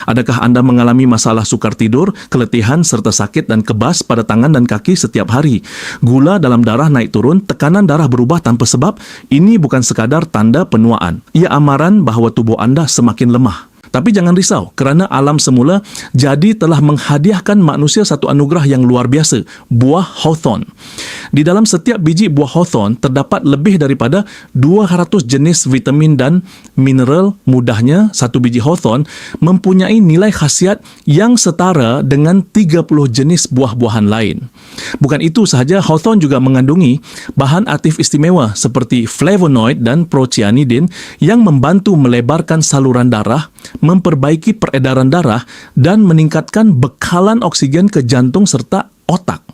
Adakah anda mengalami masalah sukar tidur, keletihan serta sakit dan kebas pada tangan dan kaki setiap hari? Gula dalam darah naik turun, tekanan darah berubah tanpa sebab? Ini bukan sekadar tanda penuaan. Ia amaran bahawa tubuh anda semakin lemah. Tapi jangan risau, kerana alam semula jadi telah menghadiahkan manusia satu anugerah yang luar biasa, buah Hawthorn. Di dalam setiap biji buah Hawthorn terdapat lebih daripada 200 jenis vitamin dan mineral. Mudahnya, satu biji Hawthorn mempunyai nilai khasiat yang setara dengan 30 jenis buah-buahan lain. Bukan itu sahaja, Hawthorn juga mengandungi bahan aktif istimewa seperti flavonoid dan procyanidin yang membantu melebarkan saluran darah, memperbaiki peredaran darah dan meningkatkan bekalan oksigen ke jantung serta otak.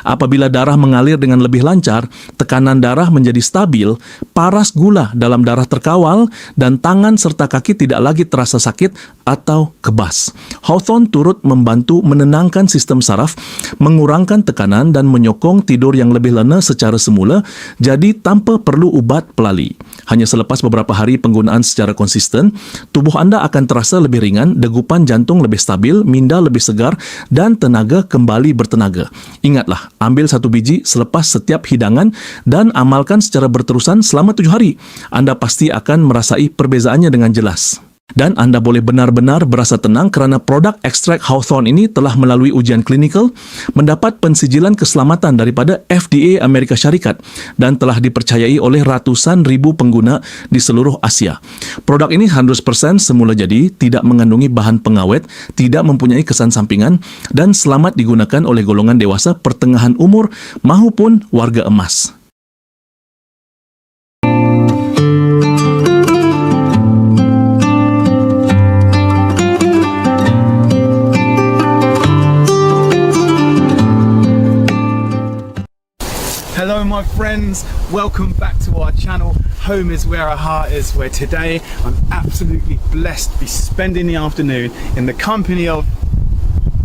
Apabila darah mengalir dengan lebih lancar, tekanan darah menjadi stabil, paras gula dalam darah terkawal, dan tangan serta kaki tidak lagi terasa sakit atau kebas. Hawthorn turut membantu menenangkan sistem saraf, mengurangkan tekanan dan menyokong tidur yang lebih lena secara semula, jadi tanpa perlu ubat pelali. Hanya selepas beberapa hari penggunaan secara konsisten, tubuh anda akan terasa lebih ringan, degupan jantung lebih stabil, minda lebih segar dan tenaga kembali bertenaga. Ingatlah, ambil satu biji selepas setiap hidangan dan amalkan secara berterusan selama 7 hari. Anda pasti akan merasai perbezaannya dengan jelas. Dan anda boleh benar-benar berasa tenang kerana produk ekstrak Hawthorn ini telah melalui ujian klinikal, mendapat pensijilan keselamatan daripada FDA Amerika Syarikat dan telah dipercayai oleh ratusan ribu pengguna di seluruh Asia. Produk ini 100% semula jadi, tidak mengandungi bahan pengawet, tidak mempunyai kesan sampingan dan selamat digunakan oleh golongan dewasa, pertengahan umur mahupun warga emas. Hello my friends, welcome back to our channel. Home is where our heart is, where today I'm absolutely blessed to be spending the afternoon in the company of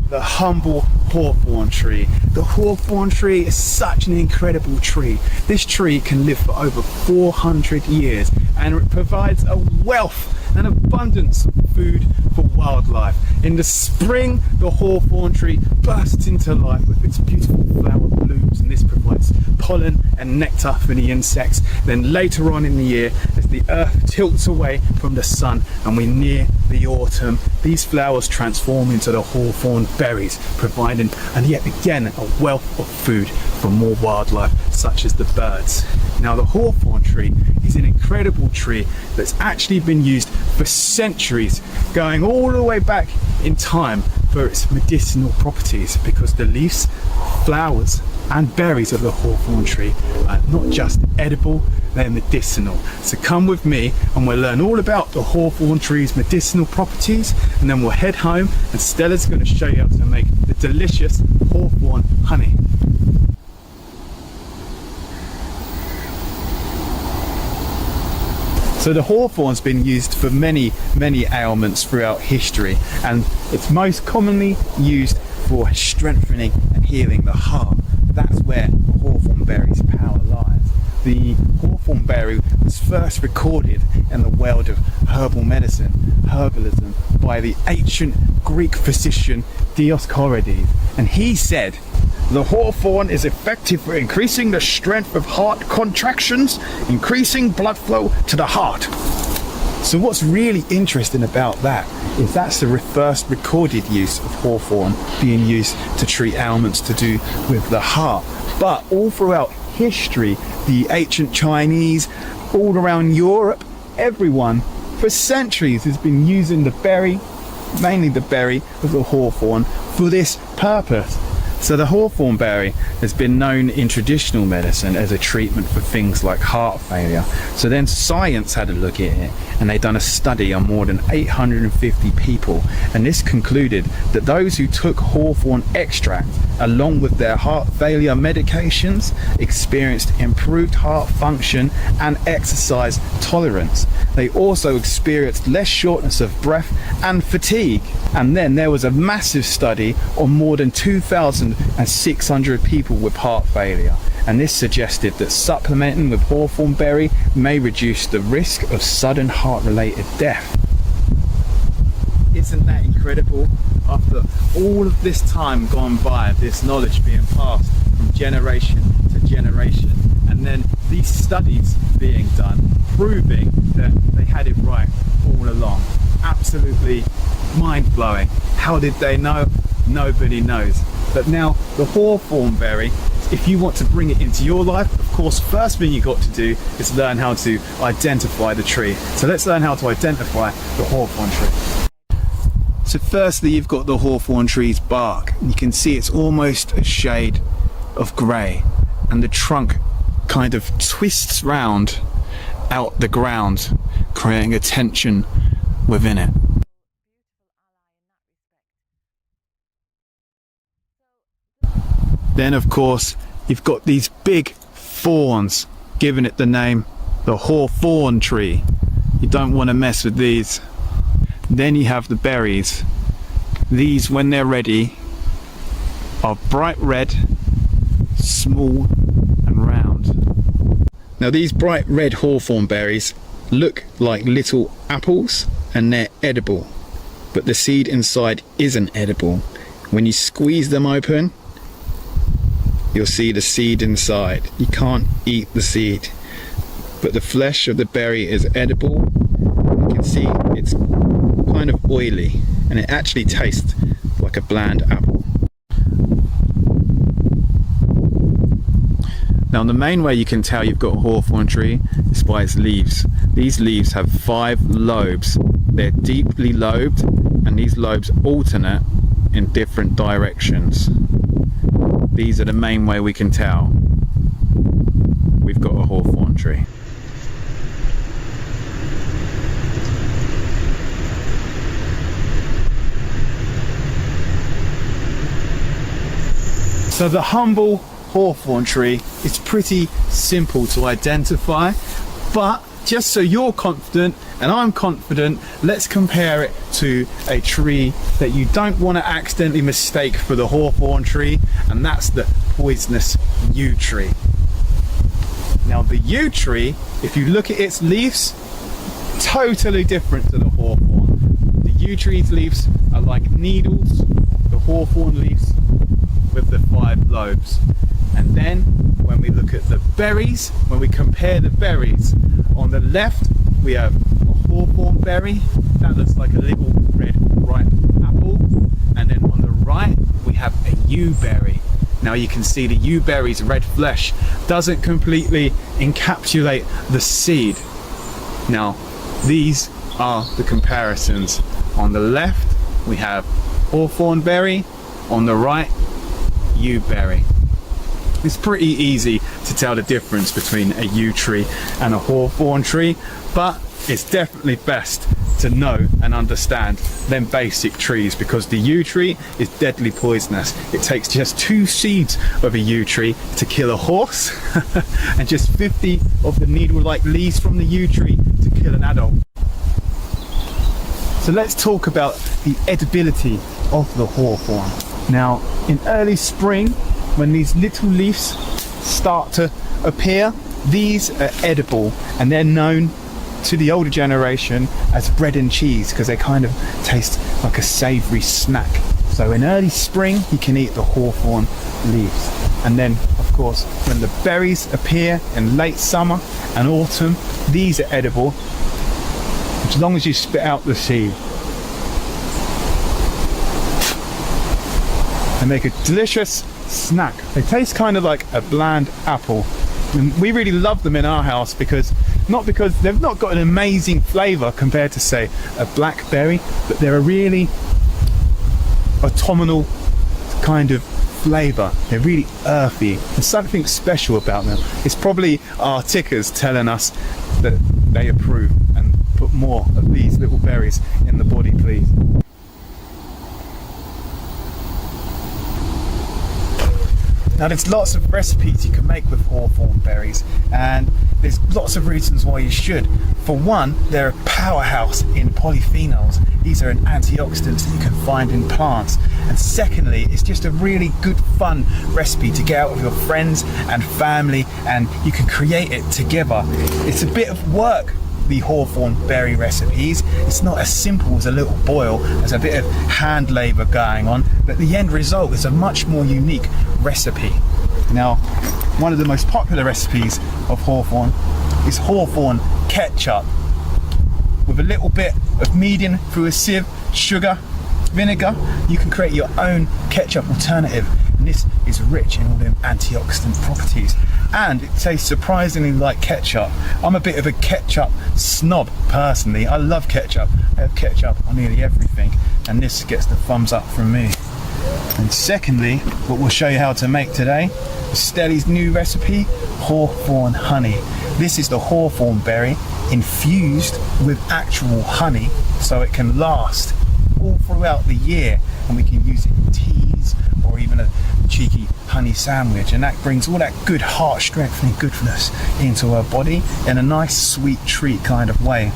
the humble hawthorn tree. The hawthorn tree is such an incredible tree. This tree can live for over 400 years and it provides a wealth and abundance of food for wildlife. In the spring, the hawthorn tree bursts into life with its beautiful flower blooms, and this provides pollen and nectar for the insects. Then later on in the year, as the earth tilts away from the sun and we near the autumn, these flowers transform into the hawthorn berries, providing and yet again a wealth of food for more wildlife such as the birds. Now the hawthorn tree is an incredible tree that's actually been used for centuries, going all the way back in time for its medicinal properties, because the leaves, flowers and berries of the hawthorn tree are not just edible, they're medicinal. So come with me and we'll learn all about the hawthorn tree's medicinal properties, and then we'll head home and Stella's going to show you how to make the delicious hawthorn honey. So the hawthorn's been used for many ailments throughout history, and it's most commonly used for strengthening and healing the heart. That's where the hawthorn berry's power lies. The hawthorn berry was first recorded in the world of herbal medicine, herbalism, by the ancient Greek physician Dioscorides, and he said, "The hawthorn is effective for increasing the strength of heart contractions, increasing blood flow to the heart." So what's really interesting about that is that's the first recorded use of hawthorn being used to treat ailments to do with the heart. But all throughout history, the ancient Chinese, all around Europe, everyone for centuries has been using the berry, mainly the berry of the hawthorn, for this purpose. So the hawthorn berry has been known in traditional medicine as a treatment for things like heart failure. So then science had a look at it, and they done a study on more than 850 people, and this concluded that those who took hawthorn extract along with their heart failure medications experienced improved heart function and exercise tolerance. They also experienced less shortness of breath and fatigue. And then there was a massive study on more than 2,600 people with heart failure, and this suggested that supplementing with hawthorn berry may reduce the risk of sudden heart-related death. Isn't that incredible? After all of this time gone by, this knowledge being passed from generation to generation, and then these studies being done, proving that they had it right all along. Absolutely mind-blowing. How did they know? Nobody knows. But now the hawthorn berry, if you want to bring it into your life, of course, first thing you got to do is learn how to identify the tree. So let's learn how to identify the hawthorn tree. So firstly, you've got the hawthorn tree's bark. You can see it's almost a shade of grey, and the trunk kind of twists round out the ground, creating a tension within it. Then of course you've got these big thorns, giving it the name the hawthorn tree. You don't want to mess with these. Then you have the berries. These, when they're ready, are bright red, small and round. Now these bright red hawthorn berries look like little apples and they're edible, but the seed inside isn't edible. When you squeeze them open, you'll see the seed inside. You can't eat the seed, but the flesh of the berry is edible. You can see it's kind of oily, and it actually tastes like a bland apple. Now the main way you can tell you've got a hawthorn tree is by its leaves. These leaves have 5 lobes. They're deeply lobed, and these lobes alternate in different directions. These are the main way we can tell we've got a hawthorn tree. So the humble hawthorn tree is pretty simple to identify, but just so you're confident and I'm confident, let's compare it to a tree that you don't want to accidentally mistake for the hawthorn tree, and that's the poisonous yew tree. Now the yew tree, if you look at its leaves, totally different to the hawthorn. The yew tree's leaves are like needles, the hawthorn leaves with the 5 lobes. And then when we look at the berries, when we compare the berries, on the left we have a hawthorn berry that looks like a little red ripe apple, and then on the right we have a yew berry. Now you can see the yew berry's red flesh doesn't completely encapsulate the seed. Now these are the comparisons. On the left we have hawthorn berry, on the right yew berry. It's pretty easy to tell the difference between a yew tree and a hawthorn tree, but it's definitely best to know and understand them basic trees, because the yew tree is deadly poisonous. It takes just 2 seeds of a yew tree to kill a horse and just 50 of the needle-like leaves from the yew tree to kill an adult. So let's talk about the edibility of the hawthorn. Now in early spring, when these little leaves start to appear, these are edible, and they're known to the older generation as bread and cheese because they kind of taste like a savoury snack. So in early spring you can eat the hawthorn leaves, and then of course when the berries appear in late summer and autumn, these are edible as long as you spit out the seed. They make a delicious snack. They taste kind of like a bland apple, and we really love them in our house because they've not got an amazing flavour compared to say a blackberry, but they're a really autumnal kind of flavour. They're really earthy. There's something special about them. It's probably our tickers telling us that they approve and put more of these little berries in the body, please. Now there's lots of recipes you can make with hawthorn berries, and there's lots of reasons why you should. For one, they're a powerhouse in polyphenols. These are an antioxidants that you can find in plants. And secondly, it's just a really good fun recipe to get out with your friends and family, and you can create it together. It's a bit of work the hawthorn berry recipes, it's not as simple as a little boil. There's a bit of hand labour going on, but the end result is a much more unique recipe. Now, one of the most popular recipes of hawthorn is hawthorn ketchup. With a little bit of kneading through a sieve, sugar, vinegar, you can create your own ketchup alternative. And this is rich in all them antioxidant properties. And it tastes surprisingly like ketchup. I'm a bit of a ketchup snob personally. I love ketchup. I have ketchup on nearly everything. And this gets the thumbs up from me. And secondly, what we'll show you how to make today is Stelly's new recipe, hawthorn honey. This is the hawthorn berry infused with actual honey so it can last all throughout the year, and we can use it in teas or even a cheeky honey sandwich, and that brings all that good heart strengthening goodness into our body in a nice sweet treat kind of way.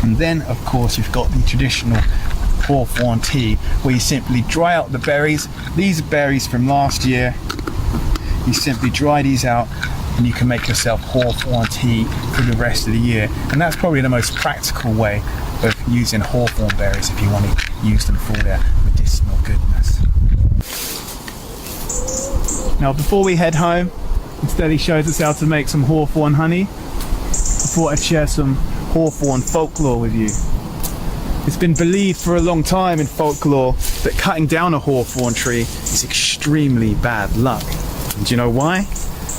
And then of course you've got the traditional hawthorn tea, where you simply dry out the berries. These are berries from last year. You simply dry these out and you can make yourself hawthorn tea for the rest of the year. And that's probably the most practical way of using hawthorn berries if you want to use them for their medicinal goodness. Now before we head home, instead he shows us how to make some hawthorn honey, I thought I'd share some hawthorn folklore with you. It's been believed for a long time in folklore that cutting down a hawthorn tree is extremely bad luck. And do you know why?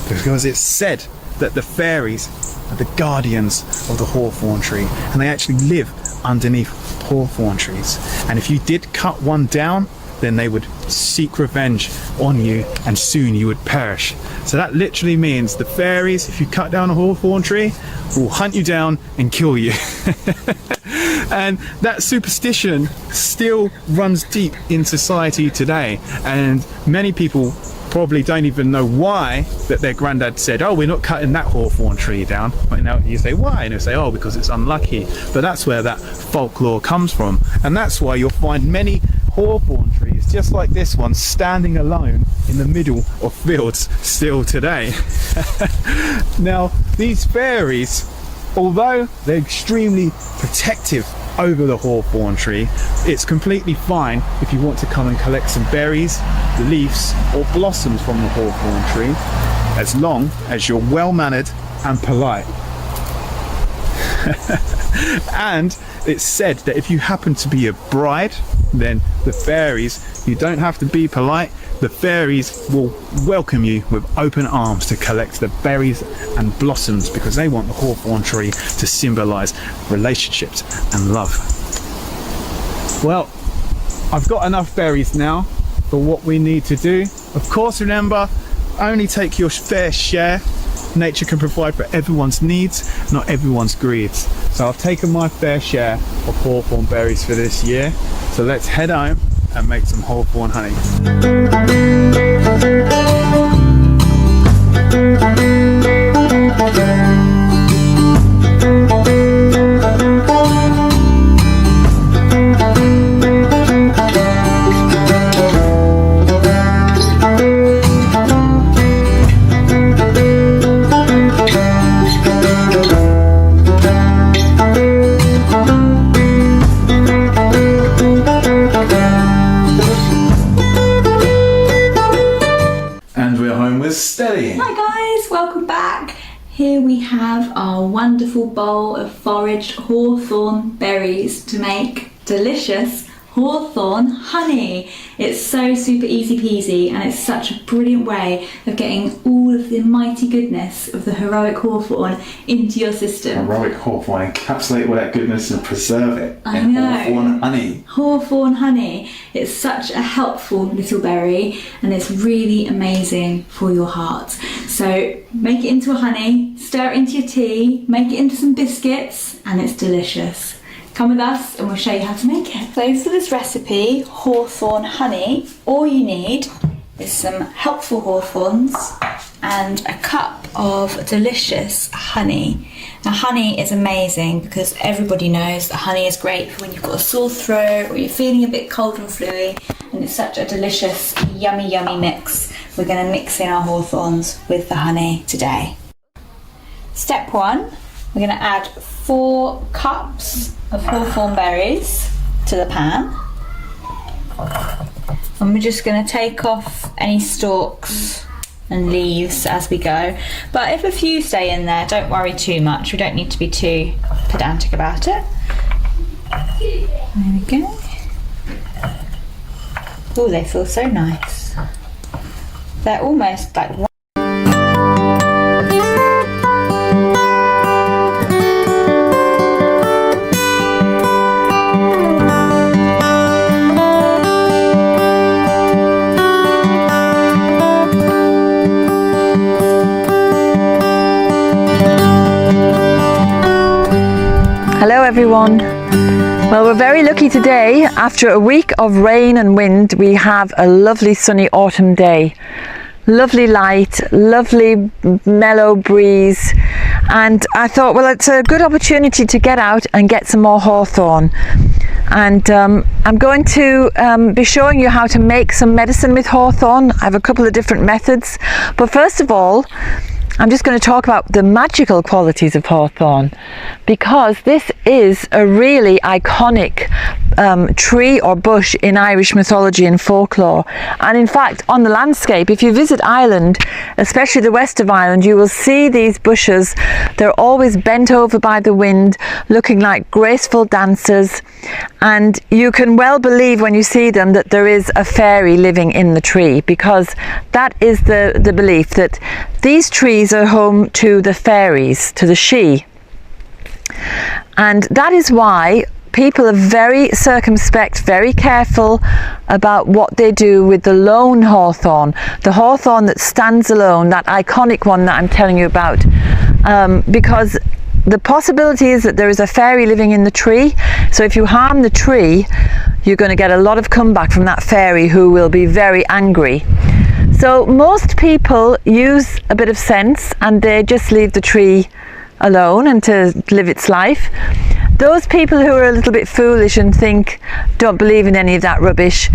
Because it's said that the fairies are the guardians of the hawthorn tree, and they actually live underneath hawthorn trees. And if you did cut one down, then they would seek revenge on you and soon you would perish. So that literally means the fairies, if you cut down a hawthorn tree, will hunt you down and kill you. And that superstition still runs deep in society today, and many people probably don't even know why that their granddad said, oh, we're not cutting that hawthorn tree down. But now you say, why? And they say, oh, because it's unlucky. But that's where that folklore comes from, and that's why you'll find many hawthorn trees just like this one standing alone in the middle of fields still today. Now these fairies, although they're extremely protective over the hawthorn tree, it's completely fine if you want to come and collect some berries, leaves or blossoms from the hawthorn tree, as long as you're well mannered and polite. And it's said that if you happen to be a bride, then the fairies, you don't have to be polite, the fairies will welcome you with open arms to collect the berries and blossoms, because they want the hawthorn tree to symbolise relationships and love. Well, I've got enough berries now for what we need to do. Of course, remember, only take your fair share. Nature can provide for everyone's needs, not everyone's greeds. So I've taken my fair share of hawthorn berries for this year. So let's head home and make some hawthorn honey. Hi guys, welcome back. Here we have our wonderful bowl of foraged hawthorn berries to make delicious hawthorn honey. It's so super easy peasy, and it's such a brilliant way of getting all of the mighty goodness of the heroic hawthorn into your system. Heroic hawthorn, encapsulate all that goodness and preserve it in hawthorn honey. Hawthorn honey. It's such a helpful little berry, and it's really amazing for your heart. So make it into a honey, stir it into your tea, make it into some biscuits, and it's delicious. Come with us and we'll show you how to make it. So for this recipe, hawthorn honey, all you need is some helpful hawthorns and a cup of delicious honey. Now honey is amazing because everybody knows that honey is great for when you've got a sore throat or you're feeling a bit cold and fluey, and it's such a delicious, yummy, yummy mix. We're going to mix in our hawthorns with the honey today. Step 1, We're going to add 4 cups of hawthorn berries to the pan. And we're just going to take off any stalks and leaves as we go. But if a few stay in there, don't worry too much. We don't need to be too pedantic about it. There we go. Oh, they feel so nice. They're almost like one. Hello everyone. Well, we're very lucky today. After a week of rain and wind, we have a lovely sunny autumn day. Lovely light, lovely mellow breeze, and I thought, well, it's a good opportunity to get out and get some more hawthorn. And I'm going to be showing you how to make some medicine with hawthorn. I have a couple of different methods, but first of all, I'm just going to talk about the magical qualities of hawthorn, because this is a really iconic tree or bush in Irish mythology and folklore. And in fact, on the landscape, if you visit Ireland, especially the west of Ireland, you will see these bushes. They're always bent over by the wind, looking like graceful dancers. And you can well believe when you see them that there is a fairy living in the tree, because that is the belief that these trees are home to the fairies, to the She. And that is why people are very circumspect, very careful about what they do with the lone hawthorn, the hawthorn that stands alone, that iconic one that I'm telling you about, because the possibility is that there is a fairy living in the tree. So if you harm the tree, you're going to get a lot of comeback from that fairy, who will be very angry. So most people use a bit of sense and they just leave the tree alone and to live its life. Those people who are a little bit foolish and don't believe in any of that rubbish,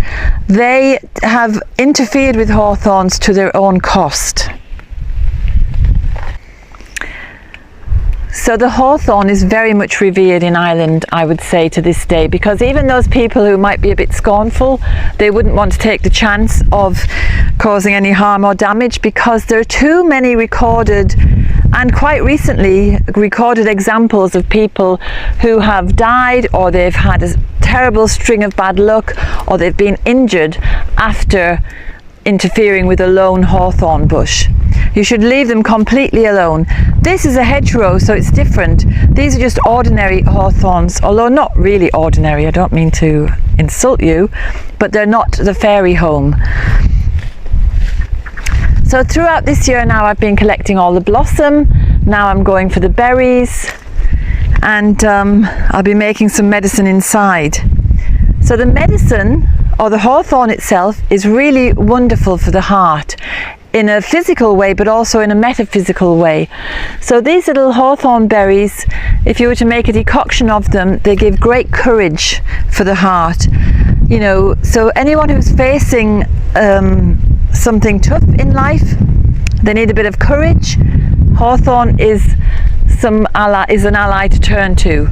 they have interfered with hawthorns to their own cost. So the hawthorn is very much revered in Ireland, I would say, to this day, because even those people who might be a bit scornful, they wouldn't want to take the chance of causing any harm or damage, because there are too many recorded, and quite recently recorded, examples of people who have died, or they've had a terrible string of bad luck, or they've been injured after interfering with a lone hawthorn bush. You should leave them completely alone. This is a hedgerow, so it's different. These are just ordinary hawthorns, although not really ordinary. I don't mean to insult you, but they're not the fairy home. So throughout this year now, I've been collecting all the blossom. Now I'm going for the berries, and I'll be making some medicine inside. So the medicine, or the hawthorn itself, is really wonderful for the heart, in a physical way, but also in a metaphysical way. So these little hawthorn berries, if you were to make a decoction of them, they give great courage for the heart. You know, so anyone who's facing something tough in life, they need a bit of courage. Hawthorn is an ally to turn to.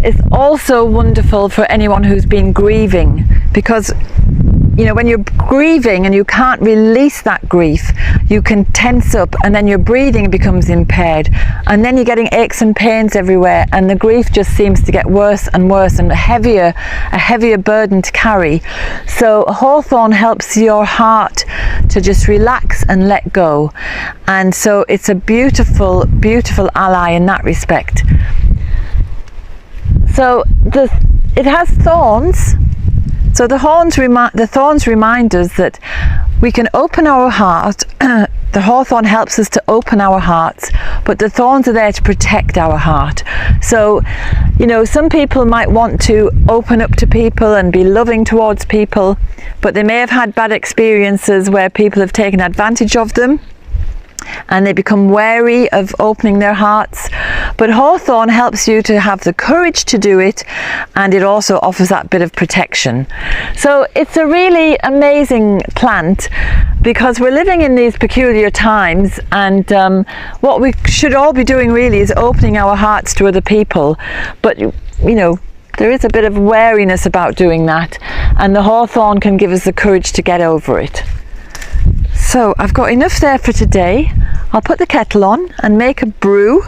It's also wonderful for anyone who's been grieving, because you know, when you're grieving and you can't release that grief, you can tense up, and then your breathing becomes impaired, and then you're getting aches and pains everywhere, and the grief just seems to get worse and worse, and a heavier burden to carry. So hawthorn helps your heart to just relax and let go, and so it's a beautiful, beautiful ally in that respect. So it has thorns. So the thorns remind us that we can open our heart. The hawthorn helps us to open our hearts, but the thorns are there to protect our heart. So, you know, some people might want to open up to people and be loving towards people, but they may have had bad experiences where people have taken advantage of them. and they become wary of opening their hearts. But Hawthorn helps you to have the courage to do it, and it also offers that bit of protection. So it's a really amazing plant, because we're living in these peculiar times, and what we should all be doing really is opening our hearts to other people. But you know, there is a bit of wariness about doing that, and the Hawthorn can give us the courage to get over it. So I've got enough there for today. I'll put the kettle on and make a brew,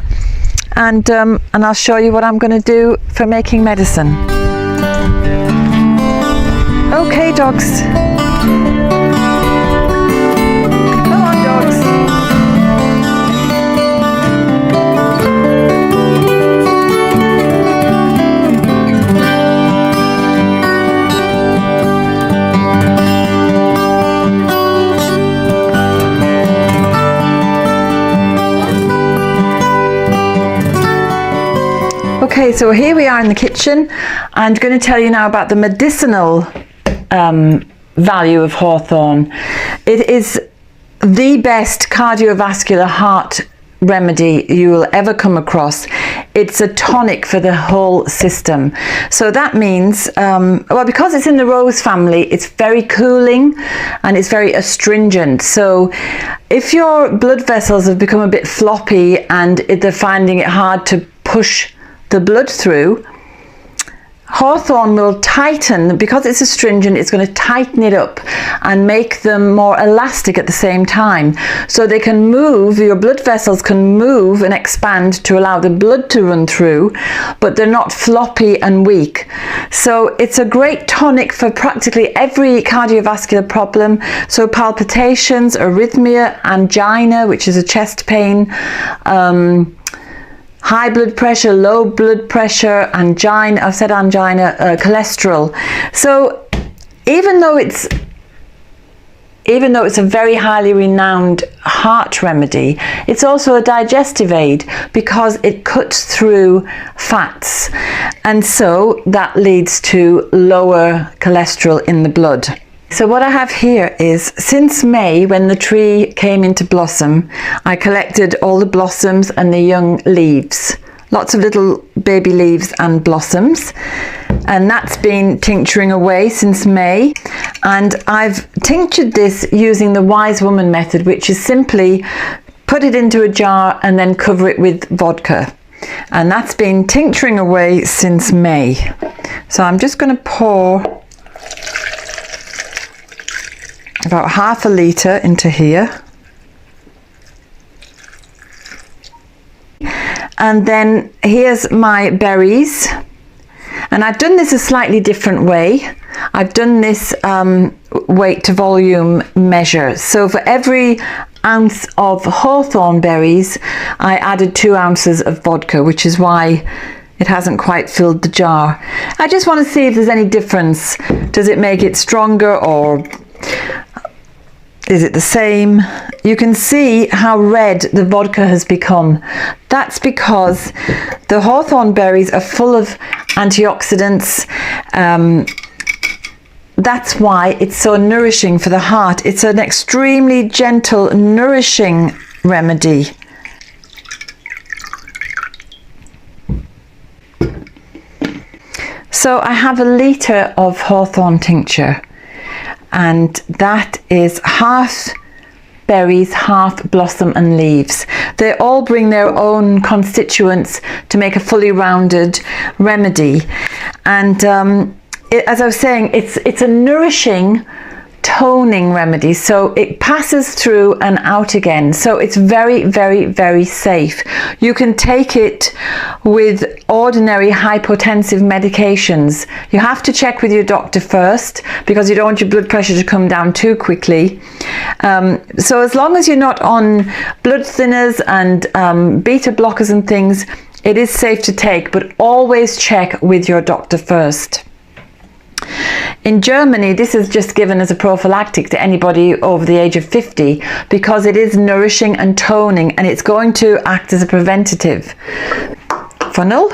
and I'll show you what I'm going to do for making medicine. Okay, dogs. Come on, dogs. Okay, so here we are in the kitchen. I'm going to tell you now about the medicinal value of Hawthorn. It is the best cardiovascular heart remedy you will ever come across. It's a tonic for the whole system. So that means, well, because it's in the rose family, it's very cooling and it's very astringent. So if your blood vessels have become a bit floppy and they're finding it hard to push the blood through, Hawthorn will tighten. Because it's astringent, it's going to tighten it up and make them more elastic at the same time, so they can move, your blood vessels can move and expand to allow the blood to run through, but they're not floppy and weak. So it's a great tonic for practically every cardiovascular problem. So palpitations, arrhythmia, angina, which is a chest pain, high blood pressure, low blood pressure, angina, I've said angina, cholesterol. So even though it's a very highly renowned heart remedy, it's also a digestive aid because it cuts through fats, and so that leads to lower cholesterol in the blood. So what I have here is, since May, when the tree came into blossom, I collected all the blossoms and the young leaves, lots of little baby leaves and blossoms, and that's been tincturing away since May. And I've tinctured this using the wise woman method, which is simply put it into a jar and then cover it with vodka, and that's been tincturing away since May. So I'm just going to pour about half a litre into here, and then here's my berries, and I've done this a slightly different way. I've done this weight to volume measure. So for every ounce of Hawthorn berries, I added 2 ounces of vodka, which is why it hasn't quite filled the jar. I just want to see if there's any difference. Does it make it stronger, or is it the same? You can see how red the vodka has become. That's because the Hawthorn berries are full of antioxidants. That's why it's so nourishing for the heart. It's an extremely gentle, nourishing remedy. So I have a litre of Hawthorn tincture, and that is half berries, half blossom and leaves. They all bring their own constituents to make a fully rounded remedy. And as I was saying, it's a nourishing, toning remedy, so it passes through and out again. So it's very, very, very safe. You can take it with ordinary hypotensive medications. You have to check with your doctor first, because you don't want your blood pressure to come down too quickly. So as long as you're not on blood thinners and beta blockers and things, it is safe to take, but always check with your doctor first. In Germany, this is just given as a prophylactic to anybody over the age of 50, because it is nourishing and toning, and it's going to act as a preventative. Funnel.